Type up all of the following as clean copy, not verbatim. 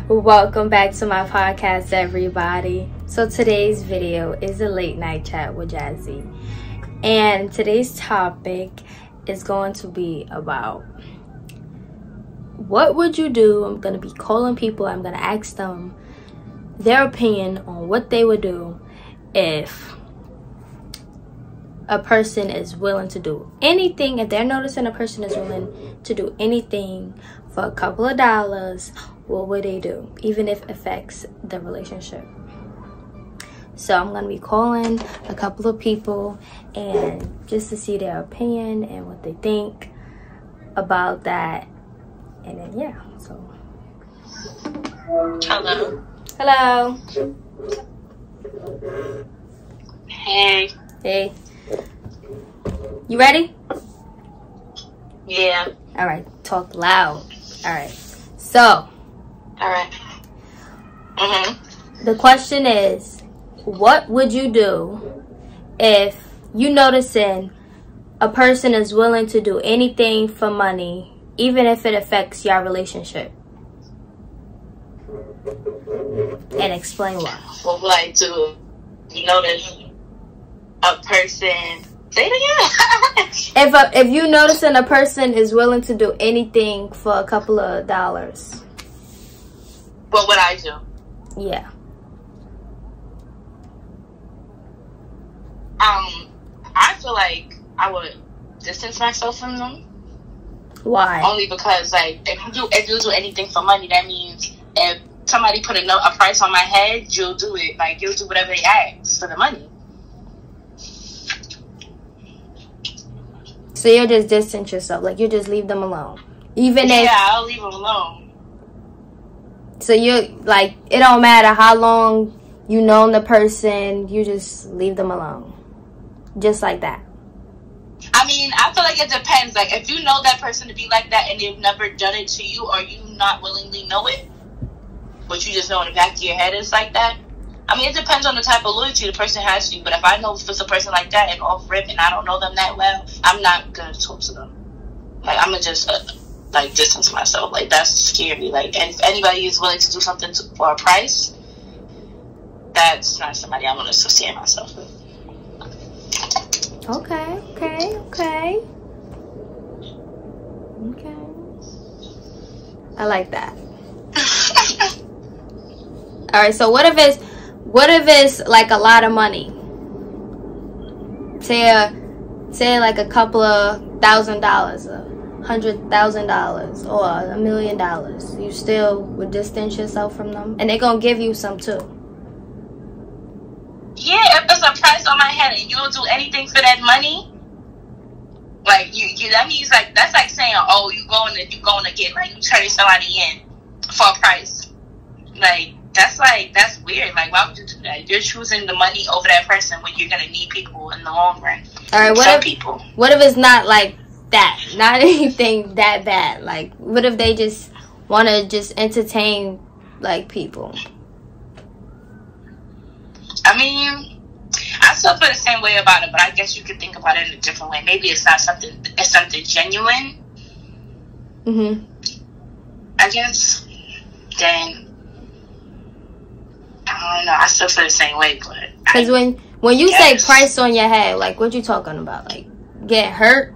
Welcome back to my podcast, everybody. So today's video is a late night chat with Jazzy, and today's topic is going to be about what would you do. I'm going to be calling people. I'm going to ask them their opinion on what they would do if a person is willing to do anything. If they're noticing a person is willing to do anything for a couple of dollars, what would they do, even if it affects the relationship? So I'm going to be calling a couple of people and just to see their opinion and what they think about that. And then, yeah, so. Hello. Hello. Hey. Hey. You ready? Yeah. All right. Talk loud. All right. So. All right. The question is, what would you do if you noticing a person is willing to do anything for money, even if it affects your relationship? And explain why. What would I do? You notice a person. Say it again. If you noticing a person is willing to do anything for a couple of dollars, what would I do? yeah. I feel like I would distance myself from them. Why? Only because, like, if you do anything for money, that means if somebody put a price on my head, you'll do it. Like, you'll do whatever they ask for the money. So you just distance yourself, like you just leave them alone, even if. Yeah, I'll leave them alone. So you like it don't matter how long you known the person, you just leave them alone, just like that. I mean, I feel like it depends. Like, if you know that person to be like that and they've never done it to you, or you not willingly know it, but you just know in the back of your head it's like that. I mean, it depends on the type of loyalty the person has to you. But if I know if it's a person like that and off rip and I don't know them that well, I'm not gonna talk to them. Like, I'm gonna just like distance myself. Like, that's scary. Like, and if anybody is willing to do something for a price, that's not somebody I want to associate myself with. Okay. I like that. All right. So what if it's like a lot of money? Say like a couple of $1,000, $100,000, or $1 million. You still would distance yourself from them, and they're gonna give you some too. Yeah, if it's a price on my head and you'll do anything for that money, like you that means like that's like saying, oh, you going to get, like, you turning somebody in for a price. Like, that's weird. Like, why would you do that? You're choosing the money over that person when you're gonna need people in the long run. All right, what if it's not like that? Not anything that bad. Like, what if they just want to just entertain, like, people? I mean, I still feel the same way about it, but I guess you could think about it in a different way. Maybe it's something genuine. I guess. Then I don't know. I still feel the same way, but because when you say price on your head, like, what you talking about? Like, get hurt?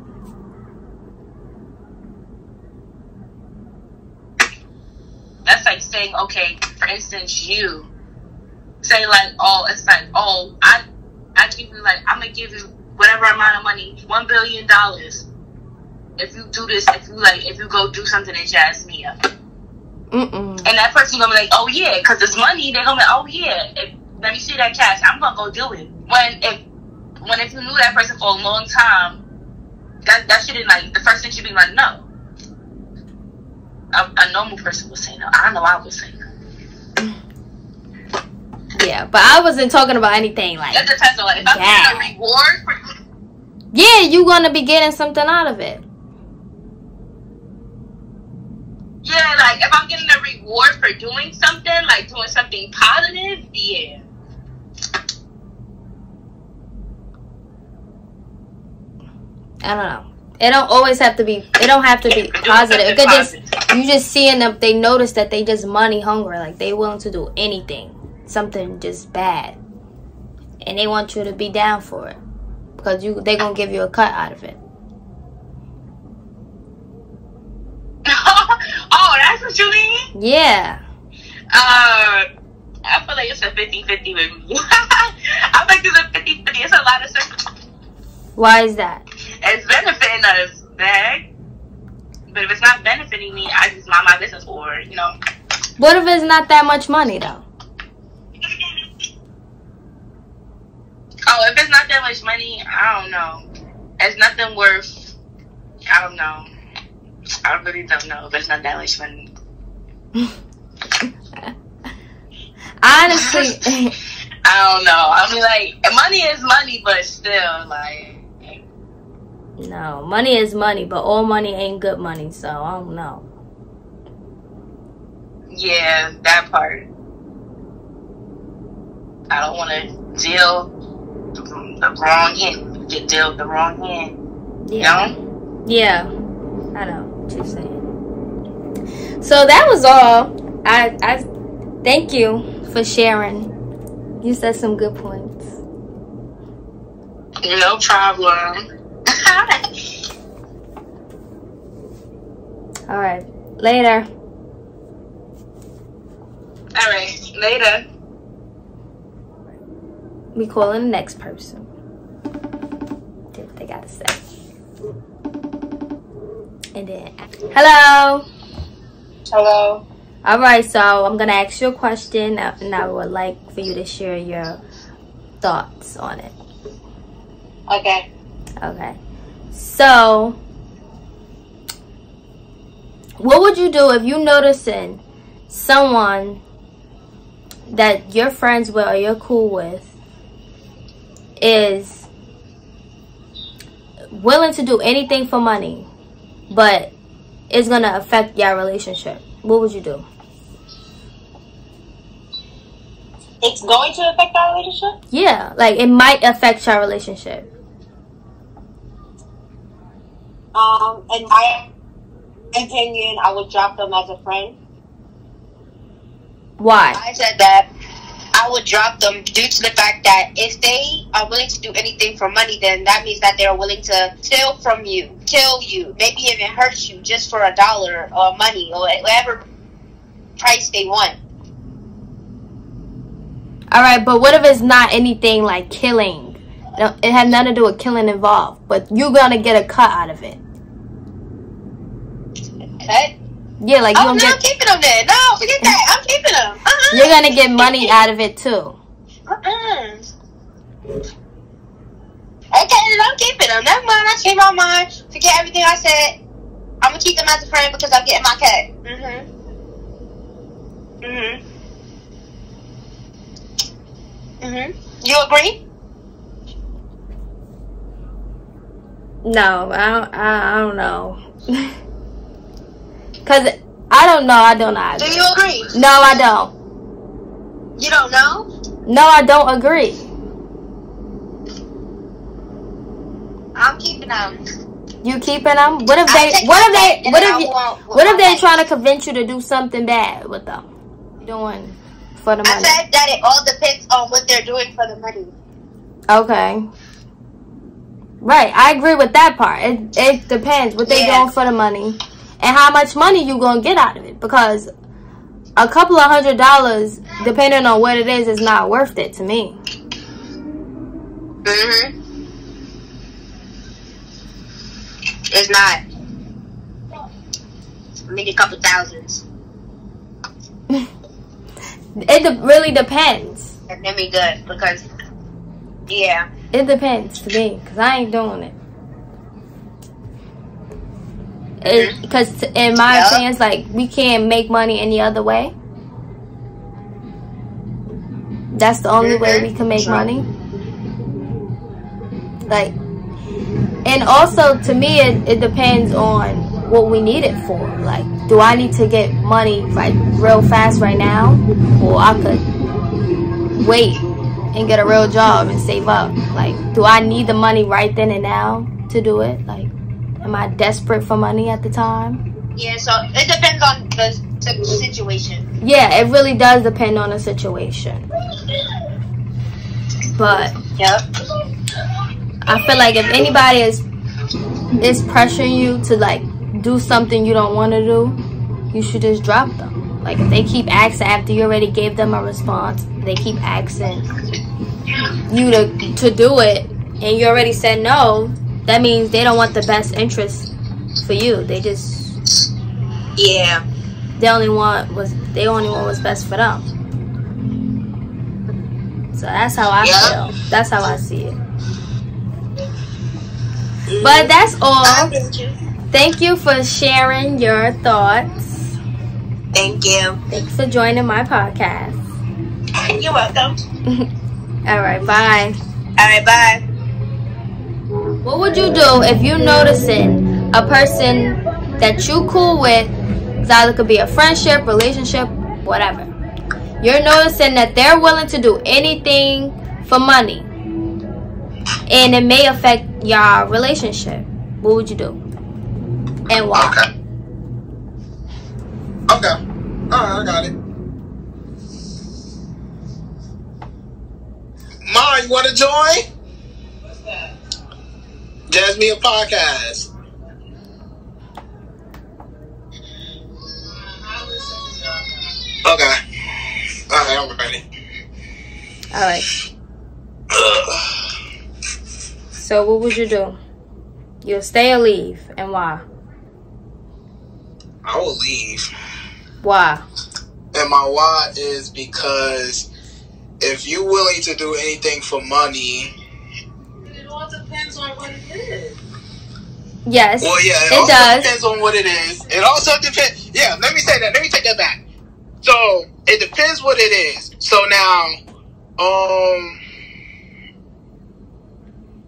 That's like saying, okay, for instance, you say, like, oh, it's like, oh, I give you, like, I'm gonna give you whatever amount of money, $1 billion, if you do this, if you go do something in Jjasmia. And that person gonna be like, oh yeah, because it's money. They're gonna be like, oh yeah, let me see that cash. I'm gonna go do it. When if you knew that person for a long time, that shouldn't, like, the first thing should be like, no. A normal person would say no. I know I would say no. Yeah, but I wasn't talking about anything like that. Depends on, like, if I'm getting a reward for. Yeah, you gonna be getting something out of it. Yeah, like, if I'm getting a reward for doing something, like doing something positive, yeah. I don't know. It don't always have to be. It don't have to be positive. It could just You just seeing them, they notice that they just money hungry. Like, they willing to do anything. Something just bad. And they want you to be down for it. Because they going to give you a cut out of it. Oh, that's what you mean? Yeah. I feel like it's a 50-50 with me. I think it's a 50-50. It's a lot of stuff. Why is that? It's benefiting us, bag. But if it's not benefiting me, I just mind my business, or, you know. What if it's not that much money, though? Oh, if it's not that much money, I don't know. It's nothing worth, I don't know. I really don't know if it's not that much money. Honestly. I don't know. I mean, like, money is money, but still, like. No, money is money, but all money ain't good money, so I don't know. Yeah, that part. I don't want to deal the wrong hand. Get dealt the wrong hand. Yeah. You know? Yeah. I know what you're saying. So that was all. I thank you for sharing. You said some good points. No problem. All right. Later. All right. Later. We calling the next person. See what they gotta say. And then, hello. Hello. All right. So I'm gonna ask you a question, and I would like for you to share your thoughts on it. Okay. Okay. So, what would you do if you noticing someone that you're friends with or you're cool with is willing to do anything for money, but it's going to affect your relationship? What would you do? It's going to affect our relationship? Yeah, like it might affect your relationship. In my opinion, I would drop them as a friend. Why? I said that I would drop them due to the fact that if they are willing to do anything for money, then that means that they're willing to steal from you, kill you, maybe even hurt you just for $1 or money or whatever price they want. All right, but what if it's not anything like killing? It had nothing to do with killing involved, but you're gonna get a cut out of it. Cut? Yeah, like you I'm keeping them there. No, forget that. I'm keeping them. You're gonna get money out of it too. Okay, then I'm keeping them. Never mind. I changed my mind. Forget everything I said. I'm gonna keep them as a friend because I'm getting my cut. You agree? No, I don't know. Cause I don't know. I don't know. Do you agree? No, I don't. You don't know? No, I don't agree. I'm keeping them. You keeping them? What if they trying to convince you to do something bad with them? Doing for the money. I said that it all depends on what they're doing for the money. Okay. Right, I agree with that part. It depends what they doing for the money and how much money you gonna get out of it. Because a couple of $100, depending on what it is not worth it to me. It's not. Maybe a couple thousands. It really depends. And then be good because, yeah. It depends to me because I ain't doing it. Because in my opinion, it's like we can't make money any other way. That's the only way we can make money. Like, and also to me, it depends on what we need it for. Like, do I need to get money like real fast right now, or I could wait and get a real job and save up? Like, do I need the money right then and now to do it? Like, am I desperate for money at the time? Yeah, so it depends on the situation. Yeah, it really does depend on the situation. But Yep. I feel like if anybody is pressuring you to like do something you don't want to do, you should just drop them. Like if they keep asking after you already gave them a response, they keep asking you to do it, and you already said no, that means they don't want the best interest for you. They just they only want what's best for them. So that's how I feel. That's how I see it. But that's all. Thank you for sharing your thoughts. Thank you. Thanks for joining my podcast. You're welcome. All right, bye. All right, bye. What would you do if you're noticing a person that you cool with? It either could be a friendship, relationship, whatever. You're noticing that they're willing to do anything for money, and it may affect your relationship. What would you do? And why? Okay. Alright, I got it. Ma, you want to join? What's that? Jjasmia podcast. Okay. Alright, I'm ready. Alright. So what would you do? You'll stay or leave, and why? I will leave. Why? And my why is because if you're willing to do anything for money, It all depends on what it is. Yes. well, yeah, it it also does. depends on what it is. It also depends. Yeah, let me say that. Let me take that back. So it depends what it is. So now,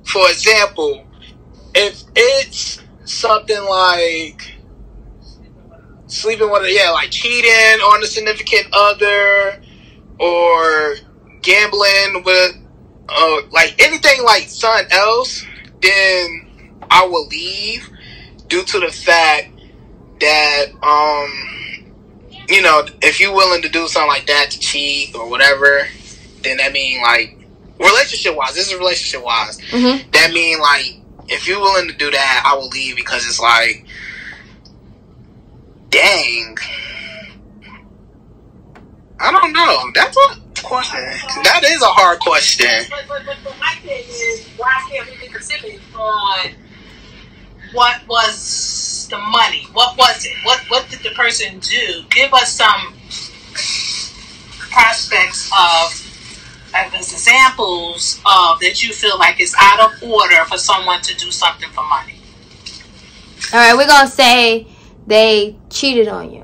for example, if it's something like sleeping with like cheating on a significant other, or gambling with, like anything like something else, then I will leave due to the fact that, you know, if you're willing to do something like that, to cheat or whatever, then that mean like relationship-wise, this is relationship-wise, that mean like if you're willing to do that, I will leave, because it's like, dang, I don't know. That's a question. That is a hard question. But my thing is, why can't we be specific on what was the money? What was it? What did the person do? Give us some prospects of examples of that you feel like it's out of order for someone to do something for money. All right, we're gonna say they cheated on you.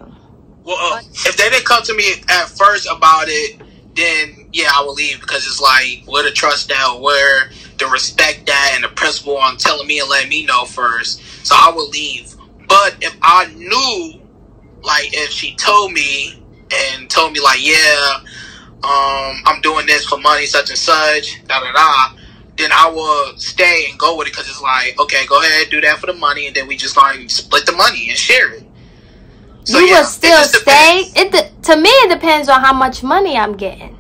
Well, if they didn't come to me at first about it, then yeah, I will leave, because it's like, where the trust at, where the respect at, and the principle on telling me and letting me know first. So I will leave. But if I knew, like, if she told me like, yeah, I'm doing this for money, such and such, then I will stay and go with it, because it's like, okay, go ahead, do that for the money, and then we just going to split the money and share it. So you yeah, will still stay? To me, it depends on how much money I'm getting.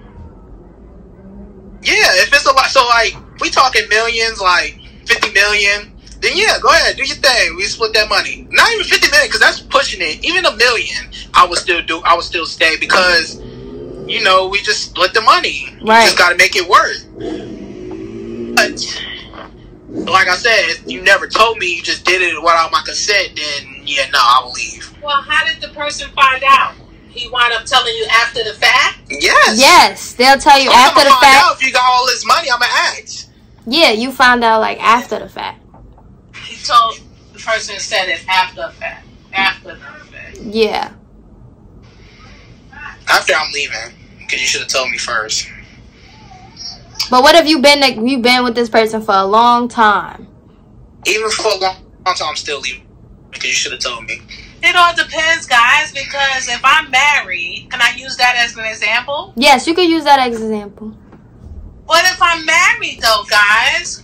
Yeah, if it's a lot, so like, we talking millions, like 50 million, then yeah, go ahead, do your thing. We split that money. Not even 50 million, because that's pushing it. Even a million, I would still stay, because, you know, we just split the money. Right. You just got to make it work. But like I said, if you never told me, you just did it without my consent, then yeah, no, I will leave. Well, how did the person find out? He wound up telling you after the fact? Yes. Yes, they'll tell you after the find fact. out if you got all this money, I'm gonna ask. Yeah, you found out like after the fact. He told the person said it after the fact. After the fact. Yeah. After I'm leaving, because you should have told me first. But what if you've been with this person for a long time? Even for a long time, I'm still leaving, because you should have told me. It all depends, guys, because if I'm married, can I use that as an example? Yes, you could use that as an example. What if I'm married, though, guys?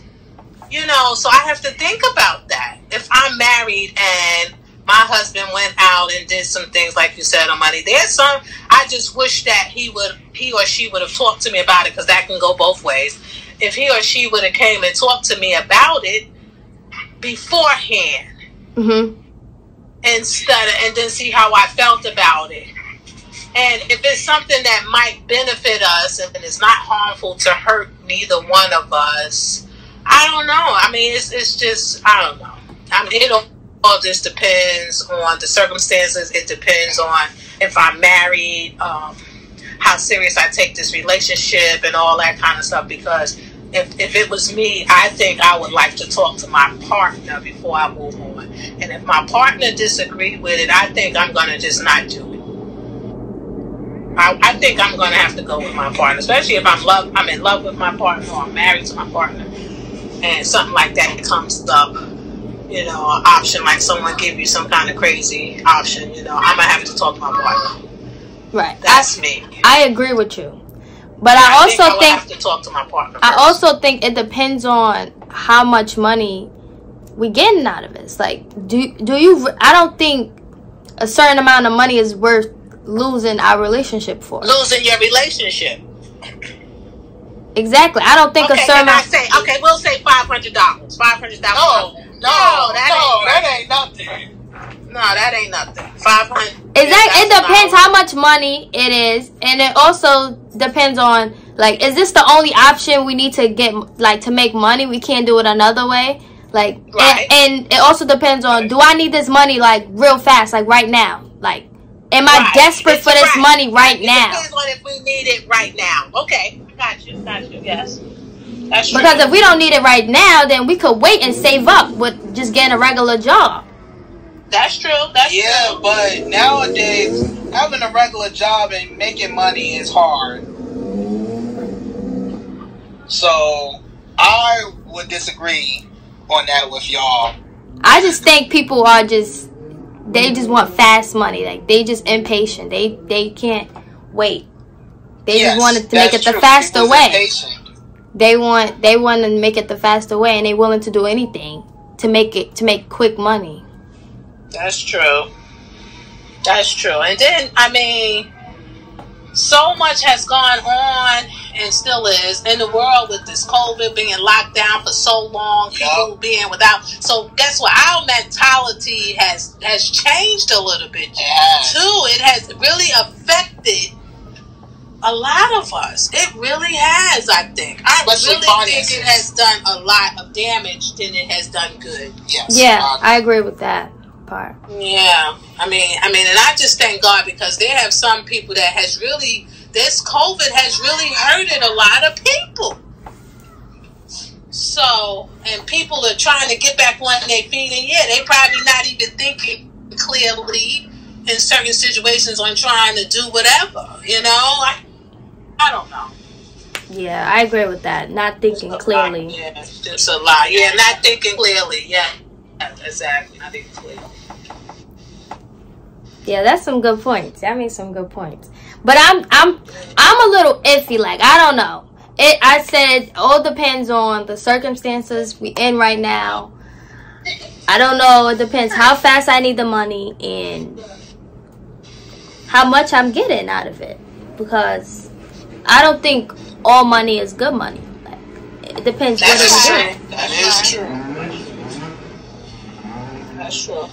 You know, so I have to think about that. If I'm married and my husband went out and did some things like you said on money. There's some I just wish that he or she would have talked to me about it, because that can go both ways. If he or she would have came and talked to me about it beforehand, instead of, and then see how I felt about it. And if it's something that might benefit us and it's not harmful to hurt neither one of us, I don't know. I mean, it's just, I don't know. I mean, it all just depends on the circumstances. It depends on if I'm married, how serious I take this relationship and all that kind of stuff. Because if it was me, I think I would like to talk to my partner before I move on. And if my partner disagreed with it, I think I'm going to just not do it. I think I'm going to have to go with my partner, especially if I'm in love with my partner or I'm married to my partner, and something like that comes up, you know, an option like someone give you some kind of crazy option, you know, I'm going to have to talk to my partner. Right. That's me. I agree with you. But I also think have to talk to my partner first. I also think it depends on how much money we getting out of it. It's like, do you, I don't think a certain amount of money is worth losing our relationship for. Losing your relationship. Exactly. I don't think a certain. We'll say $500. $500. No, that ain't nothing. No, that ain't nothing. $500. It depends how much money it is, and it also depends on, like, is this the only option we need to get, like, to make money? We can't do it another way. Like, right. and it also depends on, do I need this money, like, real fast, like right now? Like, am I desperate for this money right now? It depends on if we need it right now. Okay, got you, yes. That's true. Because if we don't need it right now, then we could wait and save up with just getting a regular job. That's true. Yeah, but nowadays, having a regular job and making money is hard. So, I would disagree on that with y'all. I just think people are just, they just want fast money. Like, they just impatient. They can't wait. They just want to make it the faster way. They want to make it the faster way, and they're willing to do anything to make quick money. That's true. That's true. And then, I mean, so much has gone on and still is in the world with this COVID being locked down for so long, people being without. So guess what? Our mentality has changed a little bit too. It has really affected a lot of us. It really has, I think. I really think it has done a lot of damage than it has done good. Yes. Yeah, I agree with that part. Yeah. I mean, and I just thank God, because there have some people that has really, this COVID has really hurted a lot of people. So, and people are trying to get back on their feet, and they probably not even thinking clearly in certain situations on trying to do whatever, you know? I don't know. Yeah, I agree with that. Not thinking clearly. Yeah, it's a lot. Yeah, not thinking clearly. Yeah, exactly. Not thinking clearly. Yeah, that's some good points. That makes some good points. But I'm a little iffy. Like, I don't know. I said all depends on the circumstances we in right now. I don't know. It depends how fast I need the money and how much I'm getting out of it. Because I don't think all money is good money. Like, it depends what it's doing. That is true. That's true.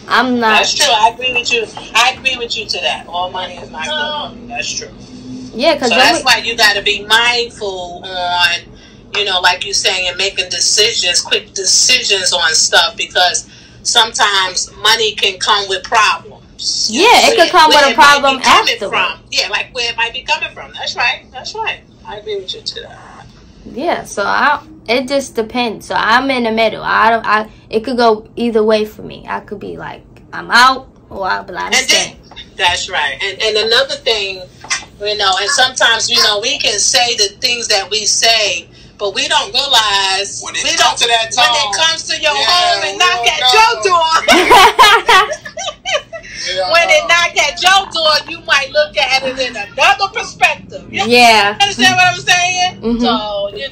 I'm not. That's true. I agree with you. I agree with you to that. All money is not good money. That's true. Yeah, because so that's why you got to be mindful on, you know, like you're saying, and making decisions, quick decisions on stuff, because sometimes money can come with problems. Yeah, it could come with a problem afterwards. Yeah, like where it might be coming from. That's right. That's right. I agree with you to that. Yeah, so it just depends. So I'm in the middle. It could go either way for me. I could be like, I'm out, or I'll be like, I'm staying. That's right. And another thing, you know, and sometimes, you know, we can say the things that we say, but we don't realize when it comes to that time, when it comes to your home and knock at your door. When it knock at your door, you might look at it in another perspective. Yeah. Understand what I'm saying? Mm-hmm. So, you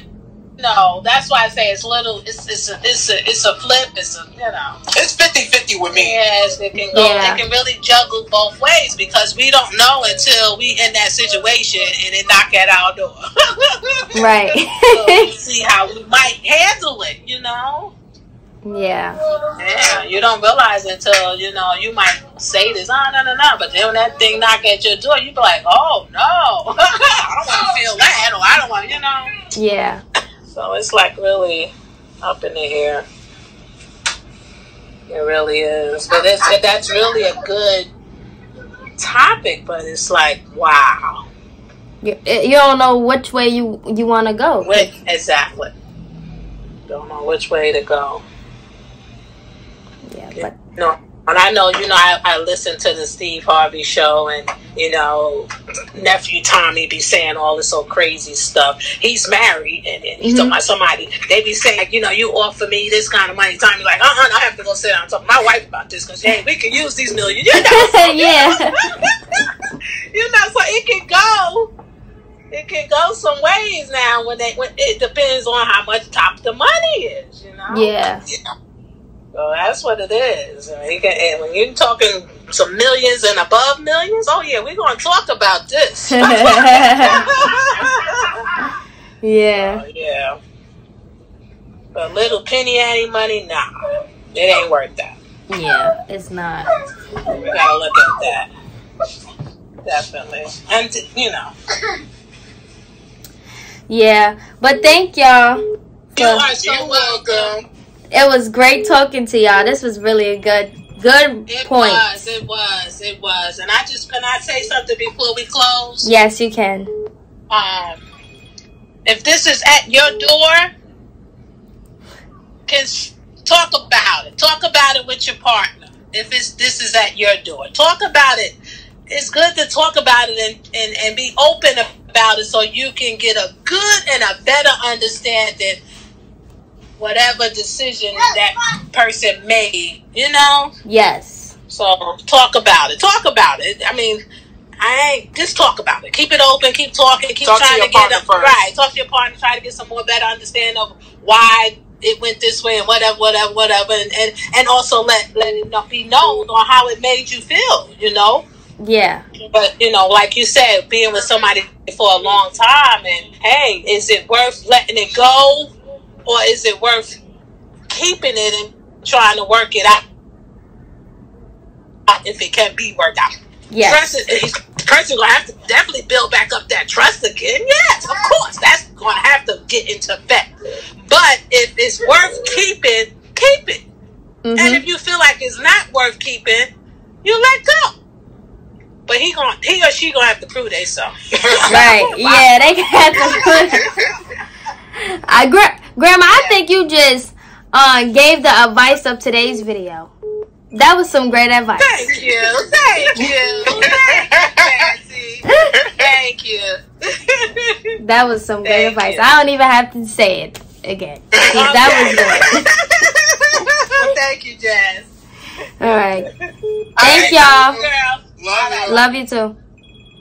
no, that's why I say it's little. It's a flip. It's a, you know. It's 50-50 with me. Yes, it can go. It can really juggle both ways because we don't know until we in that situation and it knock at our door. Right. So we see how we might handle it. You know. Yeah. Yeah, you don't realize until, you know, you might say this, oh, no. But then when that thing knock at your door, you be like, oh, no. I don't want to feel that, or I don't want, you know. Yeah. So it's like really up in the air. It really is. But that's really a good topic, but it's like, wow. You don't know which way you want to go. Exactly. Don't know which way to go. Yeah, but no, and I know, you know, I listen to the Steve Harvey show, and you know, nephew Tommy be saying all this so crazy stuff. He's married, and he's talking about somebody. They be saying, like, you know, you offer me this kind of money. Tommy like, I have to go sit down and talk to my wife about this because hey, we can use these millions. You know, yeah. You know, so it can go. It can go some ways now when it depends on how much top the money is. You know. Yeah. So that's what it is. And when you're talking some millions and above millions, oh yeah, we're going to talk about this. Yeah. Yeah. But little penny ante money, nah. It ain't worth that. Yeah, it's not. We gotta look at that. Definitely. And, you know. Yeah. But thank y'all. You are so welcome. It was great talking to y'all. This was really a good point. It was. And can I say something before we close? Yes, you can. If this is at your door, talk about it. Talk about it with your partner. If this is at your door, talk about it. It's good to talk about it and be open about it so you can get a good and a better understanding whatever decision that person made, you know? Yes. So talk about it. I mean, just talk about it. Keep it open, keep talking, keep trying to get up. Right. Talk to your partner, try to get some more better understanding of why it went this way and whatever. And also let it be known on how it made you feel, you know? Yeah. But, you know, like you said, being with somebody for a long time and, hey, is it worth letting it go? Or is it worth keeping it and trying to work it out if it can be worked out? Yes. The person going to have to definitely build back up that trust again. Yes, of course. That's going to have to get into effect. But if it's worth keeping, keep it. And if you feel like it's not worth keeping, you let go. But he or she going to have to prove themselves. Right. Yeah, they have to prove. Grandma, I think you just gave the advice of today's video. That was some great advice. Thank you. Thank you. That was some great advice. I don't even have to say it again. That was good. Thank you, Jazz. All right. Thank y'all. Love you too.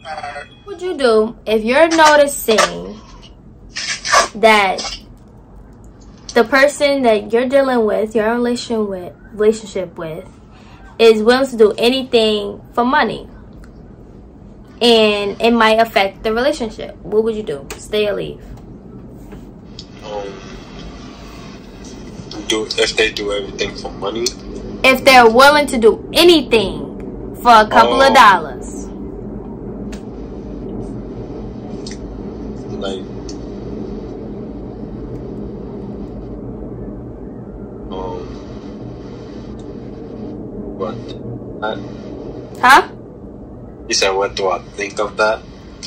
What would you do if you're noticing that the person that you're dealing with, your relationship with, is willing to do anything for money, and it might affect the relationship? What would you do? Stay or leave? If they do everything for money? If they're willing to do anything for a couple of dollars. Like, what? Huh? You said, what do I think of that?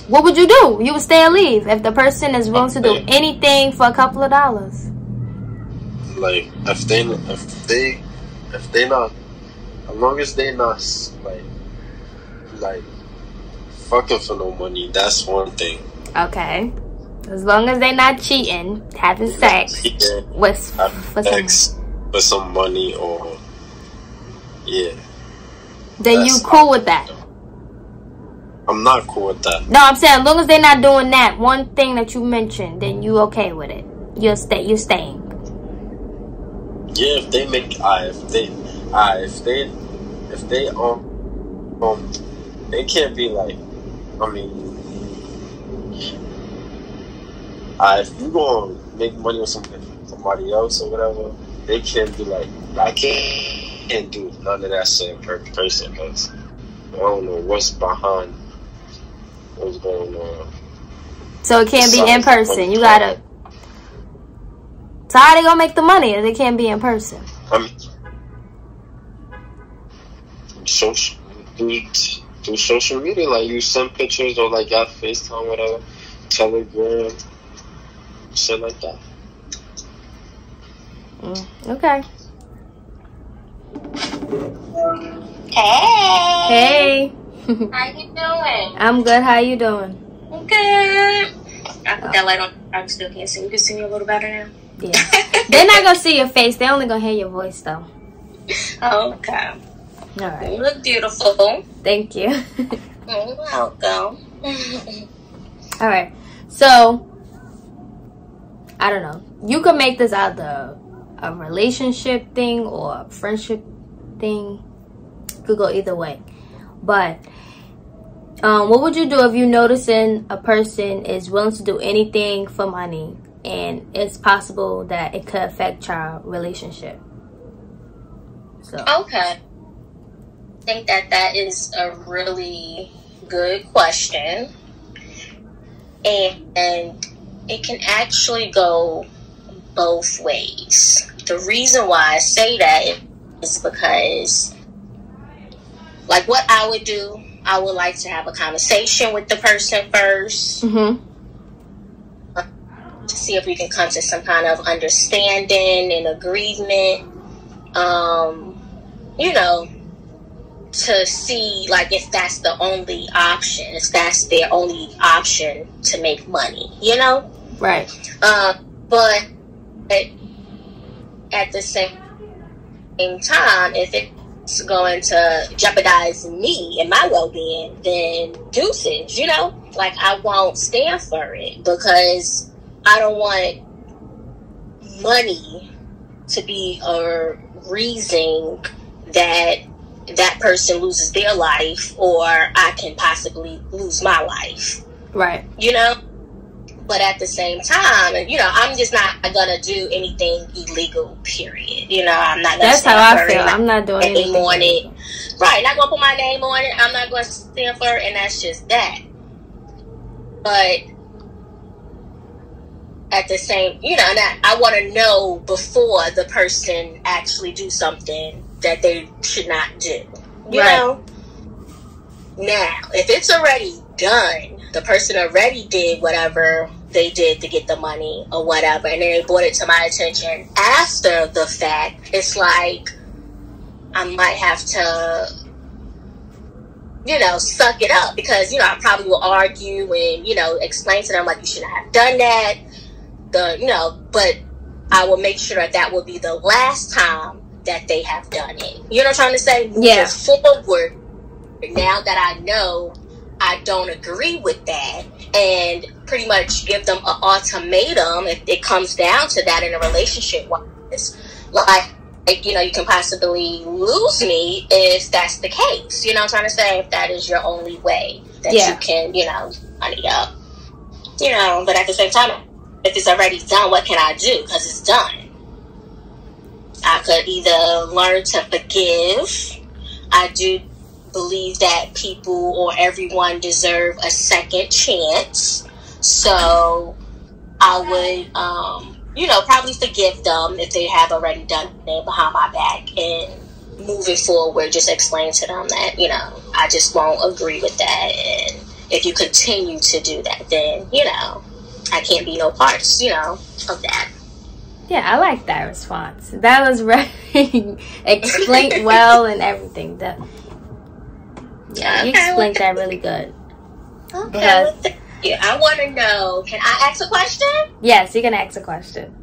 What would you do? You would stay or leave if the person is willing to do anything for a couple of dollars. Like, if they not, as long as they not like fucking for no money, that's one thing. Okay. As long as they're not cheating, having sex with some money, or then you cool with that? I'm not cool with that. No, I'm saying as long as they're not doing that one thing that you mentioned, then you okay with it. you're staying. Yeah, if they make, if they it can't be like, I mean, if you gonna make money with somebody else or whatever, they can't be like, I can't do none of that same person, because I don't know what's behind what's going on. So it can't be in person. You gotta. So how they gonna make the money if they can't be in person? I mean, through social media, like you send pictures or like got FaceTime, whatever, Telegram, shit like that. Okay. Hey. Hey. How you doing? I'm good. How you doing? Good. I put that light on. I still can't see. You can see me a little better now. Yeah. They're not gonna see your face. They're only gonna hear your voice, though. Okay. All right. You look beautiful. Thank you. You're welcome. All right. So I don't know. You could make this either a relationship thing or a friendship thing. Could go either way. But what would you do if you noticing a person is willing to do anything for money and it's possible that it could affect your relationship? So Okay. I think that is a really good question. And it can actually go both ways. The reason why I say that is because, like, what I would do, I would like to have a conversation with the person first. Mm-hmm. To see if we can come to some kind of understanding and agreement. You know, to see, like, if that's the only option, if that's their only option to make money, you know? Right. But at the same time, if it's going to jeopardize me and my well-being, then deuces, you know? Like, I won't stand for it because I don't want money to be a reason that person loses their life, or I can possibly lose my life. Right. You know? But at the same time, you know, I'm just not gonna do anything illegal, period. You know, I'm not gonna That's stand how I for feel. it. I'm not doing anything on it. Right, not gonna put my name on it. I'm not gonna stand for it, and that's just that. But at the same, you know, and I want to know before the person actually do something that they should not do. You know? Now, if it's already done, the person already did whatever they did to get the money or whatever, and then they brought it to my attention after the fact, it's like I might have to, you know, suck it up, because, you know, I probably will argue and, you know, explain to them, like, you shouldn't have done that. You know, but I will make sure that will be the last time that they have done it. You know what I'm trying to say? Yeah. Forward, now that I know I don't agree with that, and pretty much give them an ultimatum if it comes down to that in a relationship wise. Like, you know, you can possibly lose me if that's the case. You know what I'm trying to say? If that is your only way that you can, you know, money up. You know, but at the same time, if it's already done, what can I do? Because it's done. I could either learn to forgive. I do believe that people or everyone deserve a second chance. So I would, you know, probably forgive them if they have already done it behind my back. And moving forward, just explain to them that, you know, I just won't agree with that. And if you continue to do that, then, you know, I can't be no parts, you know, of that. Yeah, I like that response. That was very explained well and everything. You explained that really good. Okay. Because, yeah, I want to know, can I ask a question? Yes, you can ask a question.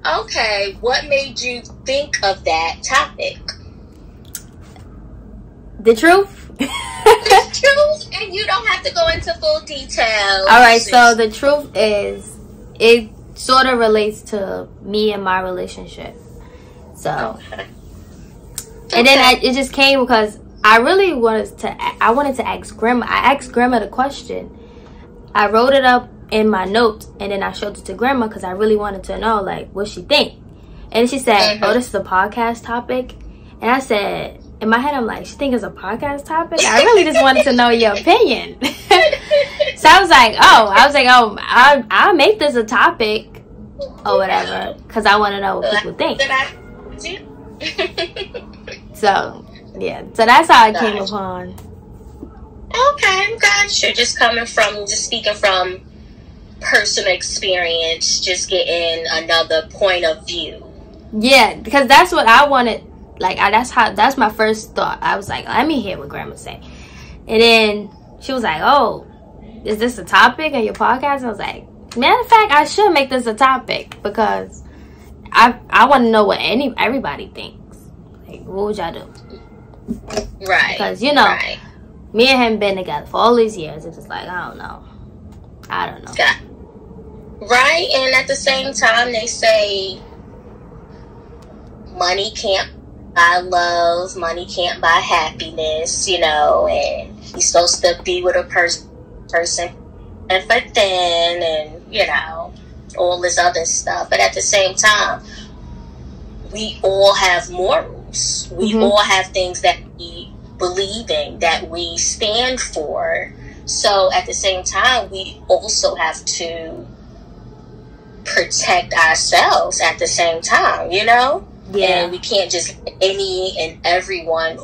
Okay, what made you think of that topic? The truth? The truth, and you don't have to go into full details. All right, so the truth is, sort of relates to me and my relationship. So, and then it just came because I really wanted to ask Grandma. I asked Grandma the question. I wrote it up in my notes, and then I showed it to Grandma because I really wanted to know, like, what she think. And she said, oh, this is a podcast topic. And I said, in my head, I'm like, she think it's a podcast topic? I really just wanted to know your opinion. So I was like, I'll make this a topic or whatever because I want to know what people think. So, yeah. So that's how I came upon. Okay, gotcha. Just speaking from personal experience, just getting another point of view. Yeah, because that's what I wanted. Like, that's my first thought. I was like, let me hear what Grandma say. And then she was like, oh, is this a topic on your podcast? I was like, matter of fact, I should make this a topic because I want to know what everybody thinks. Like, what would y'all do? Right. Because, you know, me and him been together for all these years. It's just like, I don't know. Yeah. Right, and at the same time, they say money can't buy love, money can't buy happiness, you know, and you're supposed to be with a person and for then, and, you know, all this other stuff. But at the same time, we all have morals. We all have things that we believe in, that we stand for. So at the same time, we also have to protect ourselves at the same time, you know? Yeah. And we can't just let any and everyone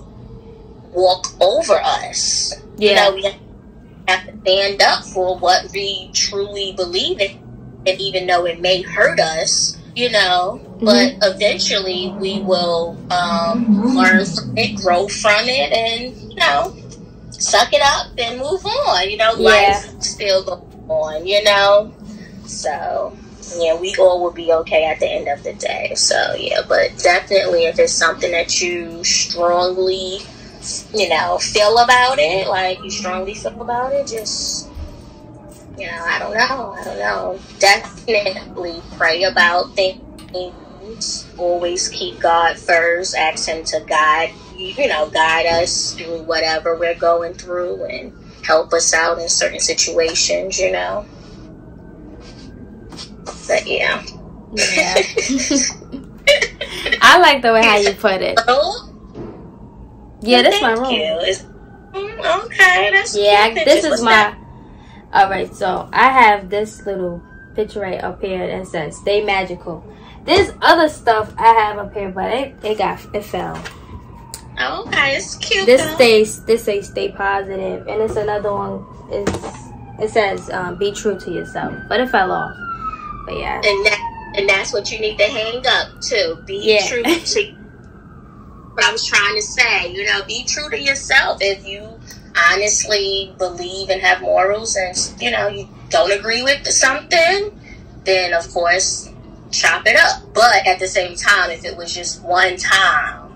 walk over us. Yeah. You know, we have to stand up for what we truly believe in. And even though it may hurt us, you know, but eventually we will learn from it, grow from it, and, you know, suck it up and move on. You know, life still goes on, you know? So, yeah, we all will be okay at the end of the day. So, yeah, but definitely if it's something that you strongly, you know, feel about it, like you strongly feel about it, just, you know, I don't know. Definitely pray about things. Always keep God first. Ask Him to guide us through whatever we're going through and help us out in certain situations, you know. But yeah. I like the way how you put it. Yeah, that's my room. Okay, that's this is my. Alright, so I have this little picture right up here that says "Stay Magical." There's other stuff I have up here, but it fell. Okay, it's cute. This says "Stay Positive," and it's another one. It says "Be true to yourself," but it fell off. But yeah, and that's what you need to hang up too. Be true to what I was trying to say. You know, be true to yourself. If you honestly believe and have morals, and you know you don't agree with something, then of course chop it up. But at the same time, if it was just one time,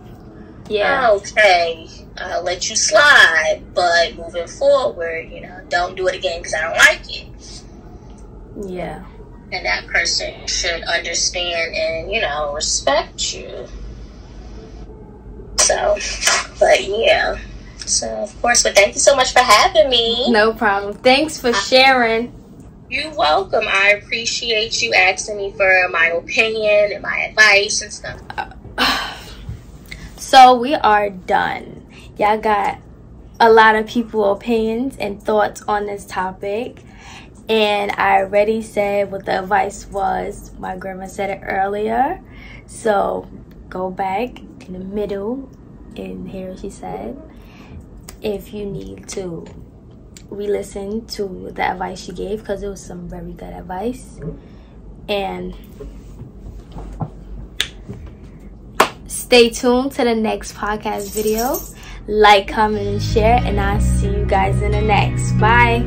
okay, I'll let you slide. But moving forward, you know, don't do it again because I don't like it. Yeah. And that person should understand and, you know, respect you. So, but yeah. So, of course, but thank you so much for having me. No problem. Thanks for sharing. You're welcome. I appreciate you asking me for my opinion and my advice and stuff. So, we are done. Y'all got a lot of people's opinions and thoughts on this topic. And I already said what the advice was. My grandma said it earlier. So go back in the middle and hear what she said. If you need to re-listen to the advice she gave, because it was some very good advice. And stay tuned to the next podcast video. Like, comment, and share. And I'll see you guys in the next. Bye.